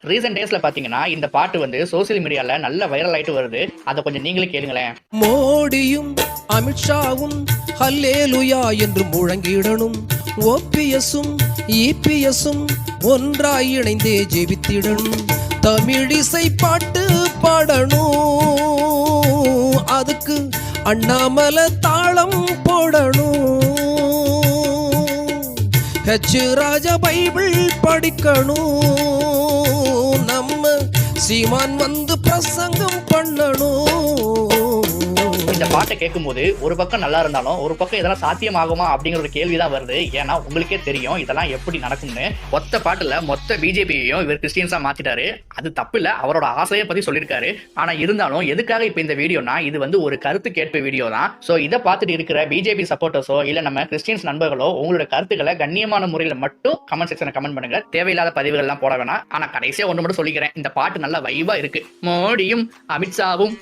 Recent டேஸ்ல பாத்தீங்கன்னா இந்த பாட்டு வந்து சோசியல் மீடியால நல்ல வைரல் ஆயிட்டு வருது. அதை கொஞ்சம் நீங்களே கேளுங்களேன். மோடியும் அமித்ஷாவும் ஹல்லேலுயா என்று முழங்கிடணும். ஓபிஎஸும் இபிஎஸும் ஒன்றாய் இணைந்தே ஜெபித்திடணும். தமிழிசை பாட்டு பாடணும், அதுக்கு அண்ணாமலை தாளம் போடணும். ராஜா பைபிள் படிக்கணும், நம்ம சீமான் வந்து பிரசங்கம் பண்ணணும். இந்த பாட்டை கேட்கும்போது ஒரு பக்கம் நல்லா இருந்தாலும் ஒரு பக்கம் இதெல்லாம் சாத்தியமாகுமா அப்படிங்கிற ஒரு கேள்விதான் வருது. ஏன்னா உங்களுக்கே தெரியும் இதெல்லாம் எப்படி நடக்கும்னு. மொத்த பாட்டுல மொத்த பிஜேபியையும் இவர் கிறிஸ்டியன்ஸா மாத்திட்டாரு. அது தப்பு இல்ல, அவரோட ஆசையை பத்தி சொல்லியிருக்காரு. ஆனா இருந்தாலும் எதுக்காக இப்ப இந்த வீடியோனா இது வந்து ஒரு கருத்து கேட்பு வீடியோ தான். சோ இதை பார்த்துட்டு இருக்கிற பிஜேபி சப்போர்ட்டர்ஸோ இல்ல நம்ம கிறிஸ்டியன்ஸ் நண்பர்களோ உங்களோட கருத்துக்களை கண்ணியமான முறையில மட்டும் கமெண்ட் செக்ஷன்ல கமெண்ட் பண்ணுங்க. தேவையில்லாத பதிவுகள் எல்லாம் போட வேணாம். ஆனா கடைசியா ஒண்ணு மட்டும் சொல்லிக்கிறேன், இந்த பாட்டு நல்ல வைபா இருக்கு. மோடியும் அமித்ஷாவும்